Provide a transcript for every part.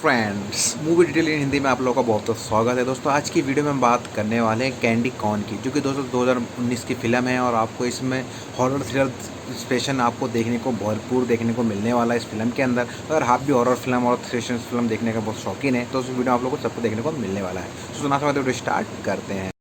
Friends, movie detail in Hindi में आप लोगों का बहुत बहुत स्वागत है। दोस्तों, आज की वीडियो में हम बात करने वाले हैं कैंडी कॉर्न की, जो कि दोस्तों 2019 की फ़िल्म है और आपको इसमें हॉरर थ्रिलर स्पेशल आपको देखने को भरपूर देखने को मिलने वाला है इस फिल्म के अंदर। अगर आप भी हॉरर फिल्म और थ्रिलर फिल्म देखने का बहुत शौकीन है तो उस वीडियो आप लोगों को सबको देखने को मिलने वाला है। तो सुना समझते वीडियो स्टार्ट करते हैं।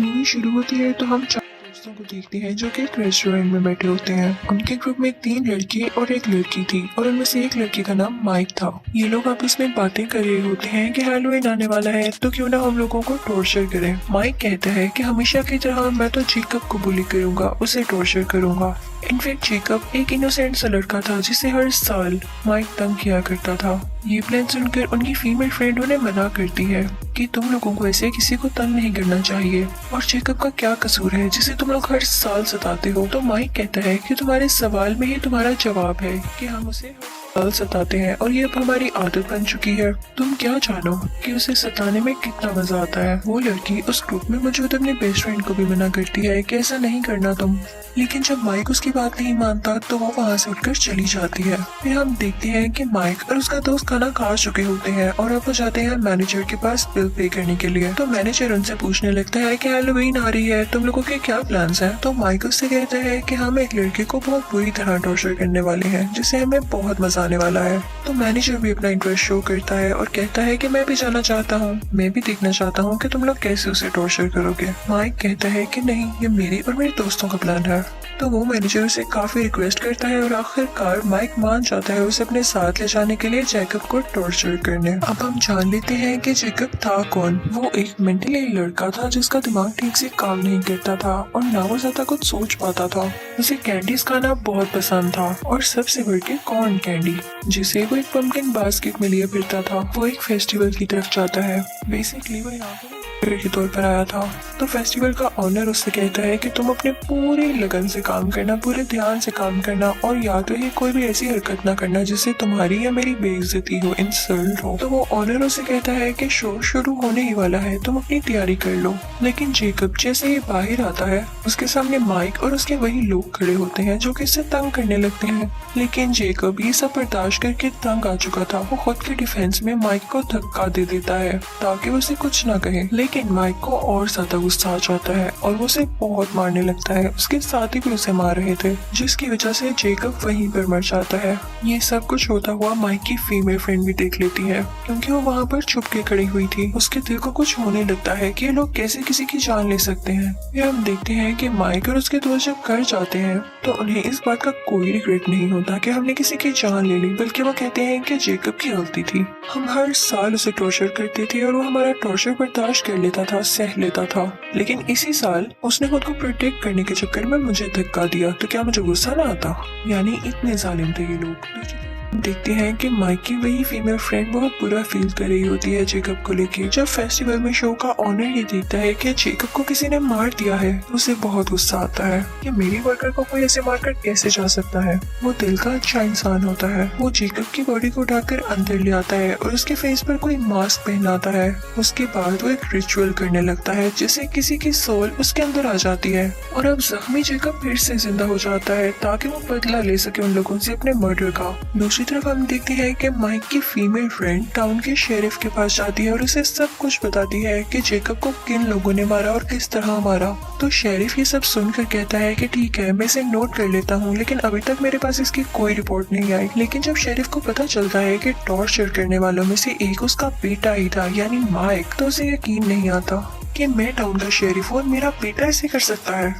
मूवी शुरू होती है तो हम चार दोस्तों को देखते हैं जो कि एक रेस्टोरेंट में बैठे होते हैं। उनके ग्रुप में 3 लड़के और एक लड़की थी और उनमें से एक लड़के का नाम माइक था। ये लोग आपस में बातें कर रहे होते हैं कि हैलोवीन आने वाला है तो क्यों ना हम लोगों को टॉर्चर करें। माइक कहता है कि हमेशा की तरह मैं तो जेकब को बुली करूंगा, उसे टॉर्चर करूंगा। इनफैक्ट जेकब एक इनोसेंट सा लड़का था जिसे हर साल माइक तंग किया करता था। ये प्लान सुनकर उनकी फीमेल फ्रेंड उन्हें मना करती है कि तुम लोगों को ऐसे किसी को तंग नहीं करना चाहिए और जेकब का क्या कसूर है जिसे तुम लोग हर साल सताते हो। तो माइक कहता है कि तुम्हारे सवाल में ही तुम्हारा जवाब है कि हम उसे साल सताते हैं और ये अब हमारी आदत बन चुकी है। तुम क्या जानो कि उसे सताने में कितना मजा आता है। वो लड़की उस ग्रुप में मौजूद अपने बेस्ट फ्रेंड को भी मना करती है कि ऐसा नहीं करना तुम, लेकिन जब माइक उसकी बात नहीं मानता तो वो वहाँ से उठकर चली जाती है। फिर हम देखते हैं कि माइक और उसका दोस्त खाना खा चुके होते हैं और अब वो जाते हैं मैनेजर के पास बिल पे करने के लिए। तो मैनेजर उनसे पूछने लगता है कि हैलोवीन आ रही है, तुम लोगों के क्या प्लान्स हैं। तो माइक उससे कहता है कि हम एक लड़के को बहुत बुरी तरह टॉर्चर करने वाले हैं जिससे हमें बहुत मजा आने वाला है। तो मैनेजर भी अपना इंटरेस्ट शो करता है और कहता है कि मैं भी जाना चाहता हूँ, मैं भी देखना चाहता हूँ कि तुम लोग कैसे उसे टॉर्चर करोगे। माइक कहता है कि नहीं, ये मेरी और मेरे दोस्तों का प्लान है। तो वो मैनेजर उसे काफी रिक्वेस्ट करता है और आखिरकार माइक मान जाता है उसे अपने साथ ले जाने के लिए जेकब को टॉर्चर करने। अब हम जान लेते हैं कि जेकब था कौन। वो एक मेंटली लड़का था जिसका दिमाग ठीक से काम नहीं करता था और ना वो ज्यादा कुछ सोच पाता था। उसे कैंडीज खाना बहुत पसंद था और सबसे बढ़ के कॉर्न कैंडी, जिसे वो एक पम्पकिन बास्केट में लिए फिरता था। वो एक फेस्टिवल की तरफ जाता है। बेसिकली वो यहाँ पर के तौर पर आया था। तो फेस्टिवल का ऑनर उससे कहता है कि तुम अपने पूरे लगन से काम करना, पूरे ध्यान से काम करना और या तो ही कोई भी ऐसी हरकत ना करना जिससे तुम्हारी या मेरी बेइज्जती हो, इंसल्ट हो। तो वो ऑनर उससे कहता है कि शो शुरू होने ही वाला है, तुम अपनी तैयारी कर लो। लेकिन जेकब जैसे ही बाहर आता है उसके सामने माइक और उसके वही लोग खड़े होते हैं जो कि इससे तंग करने लगते हैं। लेकिन जेकब ये सब बर्दाश्त करके तंग आ चुका था। वो खुद के डिफेंस में माइक को धक्का दे देता है ताकि वो उसे कुछ ना कहे। लेकिन माइक को और ज्यादा गुस्सा आ जाता है और वो उसे बहुत मारने लगता है। उसके साथी भी उसे मार रहे थे जिसकी वजह से जेकब वहीं पर मर जाता है। ये सब कुछ होता हुआ माइक की फीमेल फ्रेंड भी देख लेती है क्योंकि वो वहाँ पर छुप के खड़ी हुई थी। उसके दिल को कुछ होने लगता है कि ये लोग कैसे किसी की जान ले सकते हैं। फिर हम देखते हैं कि माइक और उसके दोस्त जब घर जाते हैं तो उन्हें इस बात का कोई रिग्रेट नहीं होता कि हमने किसी की जान ले ली, बल्कि वो कहते हैं कि जेकब की गलती थी। हम हर साल उसे टॉर्चर करते थे और वो हमारा टॉर्चर बर्दाश्त कर लेता था, सह लेता था। लेकिन इसी साल उसने खुद को प्रोटेक्ट करने के चक्कर में मुझे धक्का दिया, तो क्या मुझे गुस्सा ना आता। यानी इतने जालिम थे ये लोग। देखते हैं कि माइक की वही फीमेल फ्रेंड बहुत बुरा फील कर रही होती है जेकब को लेके। जब फेस्टिवल में शो का ऑनर ये देखता है कि जेकब को किसी ने मार दिया है तो उसे बहुत गुस्सा आता है कि मेरी वर्कर को कोई ऐसे मारकर कैसे जा सकता है। वो दिल का अच्छा इंसान होता है। वो जेकब की बॉडी को उठाकर अंदर ले आता है और उसके फेस पर कोई मास्क पहनाता है। उसके बाद वो एक रिचुअल करने लगता है जिससे किसी की सोल उसके अंदर आ जाती है और अब जख्मी जेकब फिर से जिंदा हो जाता है ताकि वो बदला ले सके उन लोगों से अपने मर्डर का। दूसरी तरफ हम देखते हैं कि माइक की फीमेल फ्रेंड टाउन के शेरिफ के पास जाती है और उसे सब कुछ बताती है कि जेकब को किन लोगों ने मारा और किस तरह मारा। तो शेरिफ ये सब सुनकर कहता है कि ठीक है, मैं इसे नोट कर लेता हूँ, लेकिन अभी तक मेरे पास इसकी कोई रिपोर्ट नहीं आई। लेकिन जब शेरिफ को पता चलता है कि टॉर्चर करने वालों में से एक उसका बेटा ही था यानी माइक, तो उसे यकीन नहीं आता कि मैं टाउन का शेरिफ हूँ और मेरा बेटा ऐसे कर सकता है।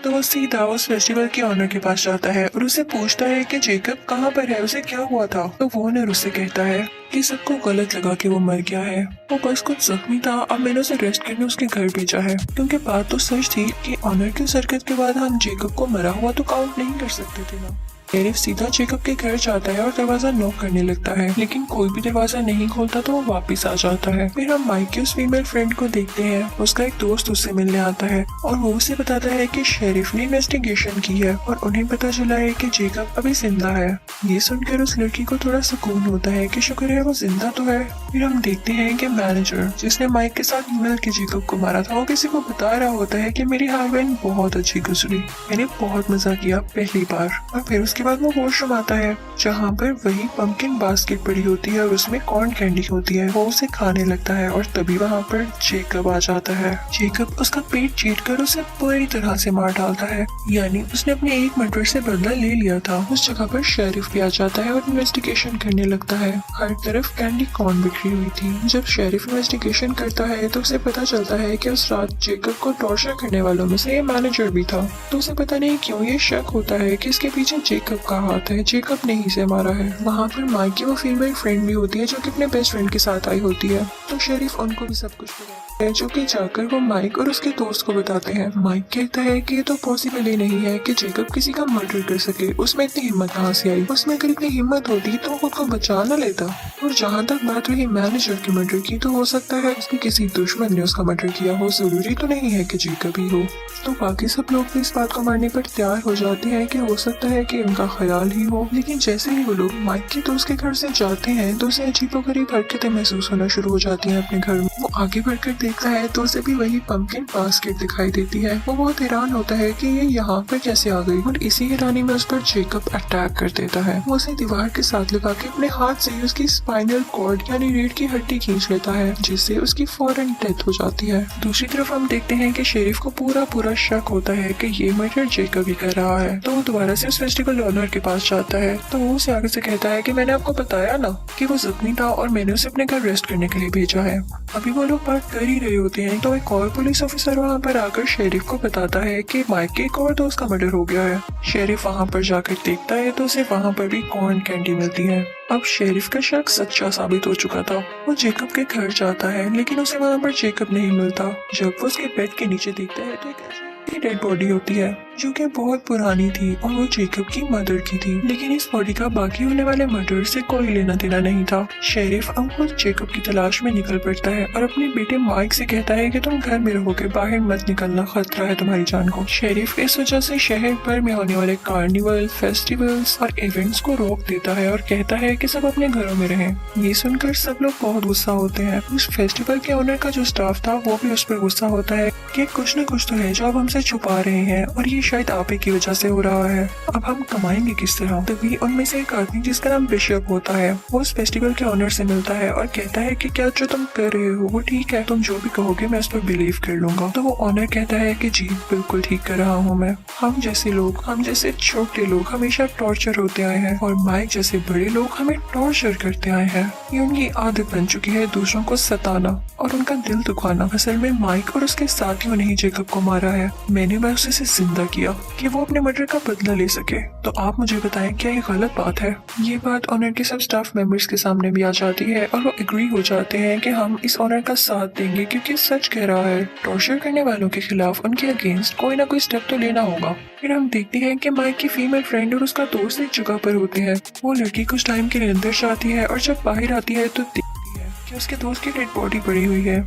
तो वो सीधा उस फेस्टिवल के ऑनर के पास जाता है और उसे पूछता है कि जेकब कहाँ पर है, उसे क्या हुआ था। तो वो ऑनर उससे कहता है कि सबको गलत लगा कि वो मर गया है, वो बस कुछ जख्मी था, अब मैंने उसे रेस्ट करने उसके घर भेजा है। क्योंकि बात तो सच थी कि ऑनर की उस हरकत के बाद हम जेकब को मरा हुआ तो काउंट नहीं कर सकते थे ना। शेरिफ सीधा जेकब के घर जाता है और दरवाजा नॉक करने लगता है, लेकिन कोई भी दरवाजा नहीं खोलता तो वो वापस आ जाता है। फिर हम माइक की उस फीमेल फ्रेंड को देखते हैं। उसका एक दोस्त उससे मिलने आता है और वो उसे बताता है कि शेरिफ ने इन्वेस्टिगेशन की है और उन्हें पता चला है कि जेकब अभी जिंदा है। ये सुनकर उस लड़की को थोड़ा सुकून होता है कि शुक्र है वो जिंदा तो है। फिर हम देखते हैं कि मैनेजर जिसने माइक के साथ मिल के जेकब को मारा था वो किसी को बता रहा होता है कि मेरी हार्वेन बहुत अच्छी गुजरी, मैंने बहुत मजा किया पहली बार। और फिर उसके उसके बाद वो वॉशरूम आता है जहाँ पर वही पंपकिन बास्केट पड़ी होती है और उसमें कॉर्न कैंडी होती है। वो उसे खाने लगता है और तभी वहाँ पर जेकब आ जाता है। जेकब उसका पेट चीट कर उसे पूरी तरह से मार डालता है, यानी उसने अपने एक मर्डर से बदला ले लिया था। उस जगह पर शेरिफ भी आ जाता है और इन्वेस्टिगेशन करने लगता है। हर तरफ कैंडी कॉर्न बिखरी हुई थी। जब शेरिफ इन्वेस्टिगेशन करता है तो उसे पता चलता है कि उस रात जेकब को टॉर्चर करने वालों में से ये मैनेजर भी था। तो उसे पता नहीं क्यों ये शक होता है कि इसके पीछे जेकब का हाथ है, जेकब ने ही इसे मारा है। वहाँ पर माइक की वो फीमेल फ्रेंड भी होती है जो कि अपने बेस्ट फ्रेंड के साथ आई होती है। तो शेरिफ उनको भी सब कुछ बताता है, जो कि जाकर वो माइक और उसके दोस्त को बताते हैं। माइक कहता है कि ये तो पॉसिबल ही नहीं है कि जेकब किसी का मर्डर कर सके, उसमें इतनी हिम्मत कहाँ से आई। उसमें अगर इतनी हिम्मत होती तो वो खुद को बचा न लेता। और जहाँ तक बात रही मैनेजर के मर्डर की, तो हो सकता है उसके किसी दुश्मन ने उसका मर्डर किया हो, जरूरी तो नहीं है कि जेकब ही हो। तो बाकी सब लोग भी इस बात को मानने पर तैयार हो जाते हैं कि हो सकता है कि उनका ख्याल ही हो। लेकिन जैसे ही वो लोग माइक के दोस्त के घर से जाते हैं तो उसे अजीबोगरीब हरकतें महसूस होना शुरू हो जाती हैं अपने घर में। वो आगे बढ़कर देखता है तो उसे भी वही पंपकिन बास्केट दिखाई देती है। वो बहुत हैरान होता है कि ये यहाँ पर कैसे आ गई, और इसी हैरानी में उस पर जेकब अटैक कर देता है। वो उसे दीवार के साथ लगा के अपने हाथ से ही उसकी स्पाइनल कॉर्ड यानी रीढ़ की हड्डी खींच लेता है, जिससे उसकी फौरन डेथ हो जाती है। दूसरी तरफ हम देखते हैं कि शेरिफ को पूरा शक होता है कि ये मर्डर जेकब ही कर रहा है। तो वो दोबारा से उस फेस्टिवल ओनर के पास जाता है। तो वो उसे आगे से कहता है कि मैंने आपको बताया ना कि वो जख्मी था और मैंने उसे अपने घर रेस्ट करने के लिए भेजा है। अभी वो लोग बात कर ही रहे होते हैं तो एक और पुलिस ऑफिसर वहाँ पर आकर शेरिफ को बताता है कि माइक के एक और दोस्त का मर्डर हो गया है। शेरिफ वहाँ पर जाकर देखता है तो उसे वहाँ पर भी कॉर्न कैंडी मिलती है। अब शेरिफ का शक सच्चा साबित हो चुका था। वो जेकब के घर जाता है लेकिन उसे वहाँ पर जेकब नहीं मिलता। जब वो उसके बेड के नीचे देखता है तो एक डेड बॉडी होती है जो कि बहुत पुरानी थी और वो जेकब की मदर की थी। लेकिन इस बॉडी का बाकी होने वाले मर्डर से कोई लेना देना नहीं था। शेरिफ अब खुद जेकब की तलाश में निकल पड़ता है और अपने बेटे माइक से कहता है कि तुम घर में रहोगे, बाहर मत निकलना, खतरा है तुम्हारी जान को। शेरिफ इस वजह से शहर भर में होने वाले कार्निवल, फेस्टिवल्स और इवेंट्स को रोक देता है और कहता है कि सब अपने घरों में रहें। ये सुनकर सब लोग बहुत गुस्सा होते हैं। उस फेस्टिवल के ओनर का जो स्टाफ था वो भी उस पर गुस्सा होता है कि कुछ न कुछ तो है जो आप हमसे छुपा रहे हैं और ये शायद आप ही की वजह से हो रहा है। अब हम कमाएंगे किस तरह। तभी उनमें से एक आदमी जिसका नाम बिशप होता है वो उस फेस्टिवल के ओनर से मिलता है और कहता है कि क्या जो तुम कर रहे हो वो ठीक है, तुम जो भी कहोगे मैं उस पर बिलीव कर लूंगा। तो वो ओनर कहता है कि जी बिल्कुल ठीक कर रहा हूँ मैं। हम जैसे लोग, हम जैसे छोटे लोग हमेशा टॉर्चर होते आए हैं और माइक जैसे बड़े लोग हमें टॉर्चर करते आए हैं। ये उनकी आदत बन चुकी है दूसरों को सताना और उनका दिल दुखाना। असल में माइक और उसके साथियों ने ही जेकब को मारा है। मैंने बस उसे जिंदा किया कि वो अपने मर्डर का बदला ले सके। तो आप मुझे बताएं क्या ये गलत बात है। ये बात ऑनर के सब स्टाफ मेंबर्स के सामने भी आ जाती है और वो एग्री हो जाते हैं कि हम इस ऑनर का साथ देंगे क्योंकि सच कह रहा है। टॉर्चर करने वालों के खिलाफ उनके अगेंस्ट कोई ना कोई स्टेप तो लेना होगा। फिर हम देखते हैं कि माइक की फीमेल फ्रेंड और उसका दोस्त एक जगह पर होते हैं। वो लड़की कुछ टाइम के लिए अंदर जाती है और जब बाहर आती है तो देखती है कि उसके दोस्त की डेड बॉडी पड़ी हुई है।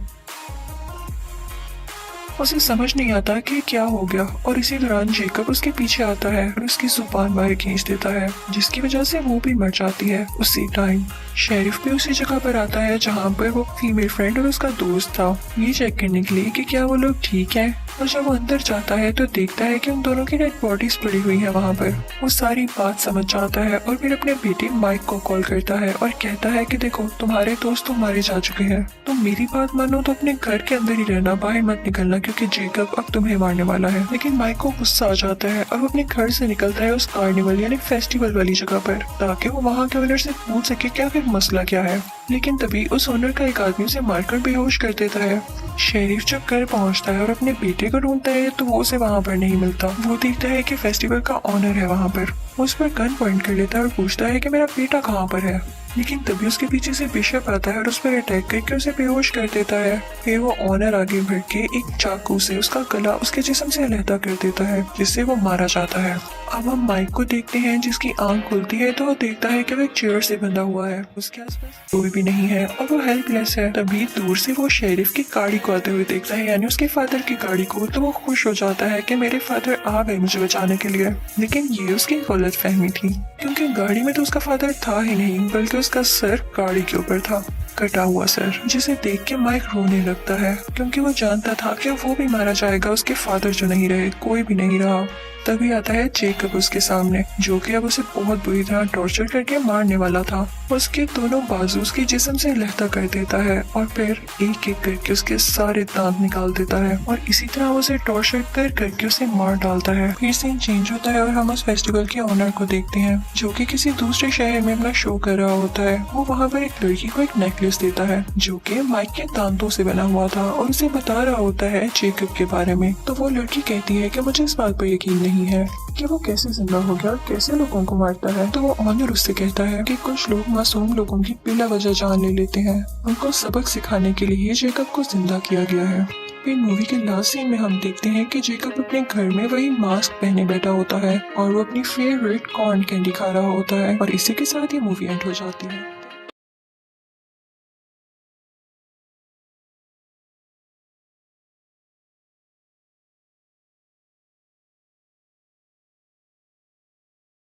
उसे समझ नहीं आता कि क्या हो गया और इसी दौरान जेकब उसके पीछे आता है और उसकी जुबान बाहर खींच देता है, जिसकी वजह से वो भी मर जाती है उसी टाइम। शेरिफ भी उसी जगह पर आता है जहाँ पर वो फीमेल फ्रेंड और उसका दोस्त था, ये चेक करने के लिए कि क्या वो लोग ठीक हैं। और जब वो अंदर जाता है तो देखता है कि उन दोनों की डेड बॉडीज पड़ी हुई है वहाँ पर। वो सारी बात समझ जाता है और फिर अपने बेटे माइक को कॉल करता है और कहता है कि देखो तुम्हारे दोस्त तो मारे जा चुके हैं, तुम मेरी बात मानो तो अपने घर के अंदर ही रहना, बाहर मत निकलना क्योंकि जेकब अब तुम्हें मारने वाला है। लेकिन माइक को गुस्सा आ जाता है और वो अपने घर से निकलता है उस कार्निवल यानी फेस्टिवल वाली जगह पर ताकि वो वहाँ के ओनर से पूछ सके क्या फिर मसला क्या है। लेकिन तभी उस ओनर का एक आदमी उसे मारकर बेहोश कर देता है। शेरिफ जब घर पहुंचता है और अपने बेटे को ढूंढता है तो वो उसे वहाँ पर नहीं मिलता। वो देखता है कि फेस्टिवल का ओनर है वहाँ पर। वो उस पर गन पॉइंट कर लेता है और पूछता है कि मेरा बेटा कहाँ पर है। लेकिन तभी उसके पीछे से बिशप आता है और उस पर अटैक करके उसे बेहोश कर देता है। फिर वो ऑनर आगे बढ़ के एक चाकू से उसका गला उसके जिस्म से अलहदा कर देता है, जिससे वो मारा जाता है। अब हम माइक को देखते हैं जिसकी आंख खुलती है तो वो देखता है कि वो एक चेयर से बंधा हुआ है, उसके आसपास कोई भी नहीं है और वो हेल्पलेस है। तभी दूर से वो शेरिफ की गाड़ी को आते हुए देखता है यानी उसके फादर की गाड़ी को। तो वो खुश हो जाता है कि मेरे फादर आ गए मुझे बचाने के लिए। लेकिन ये उसकी गलत फहमी थी क्योंकि गाड़ी में तो उसका फादर था ही नहीं, बल्कि उसका सर गाड़ी के ऊपर था, कटा हुआ सर, जिसे देख के माइक रोने लगता है क्योंकि वो जानता था कि वो भी मारा जाएगा, उसके फादर जो नहीं रहे, कोई भी नहीं रहा। तभी आता है जेकब उसके सामने, जो कि अब उसे बहुत बुरी तरह टॉर्चर करके मारने वाला था। उसके दोनों बाजू उसके जिस्म से लहता कर देता है और फिर एक एक करके उसके सारे दांत निकाल देता है और इसी तरह उसे टॉर्चर कर करके उसे मार डालता है। फिर सीन चेंज होता है और हम उस फेस्टिवल के ऑनर को देखते हैं, जो कि किसी दूसरे शहर में अपना शो कर रहा होता है। वो वहाँ पर एक लड़की को एक नेकलेस देता है, जो कि माइक के दांतों से बना हुआ था, और उसे बता रहा होता है जेकब के बारे में। तो वो लड़की कहती है कि मुझे इस बात पर यकीन नहीं है कि वो कैसे जिंदा हो गया और कैसे लोगों को मारता है। तो वो ऑनर उससे कहता है कि कुछ लोग मासूम लोगों की बिला वजह जान ले लेते हैं, उनको सबक सिखाने के लिए जेकब को जिंदा किया गया है। फिर मूवी के लास्ट सीन में हम देखते हैं कि जेकब अपने घर में वही मास्क पहने बैठा होता है और वो अपनी फेवरेट कॉर्न कैंडी खा रहा होता है, और इसी के साथ ये मूवी एंड हो जाती है।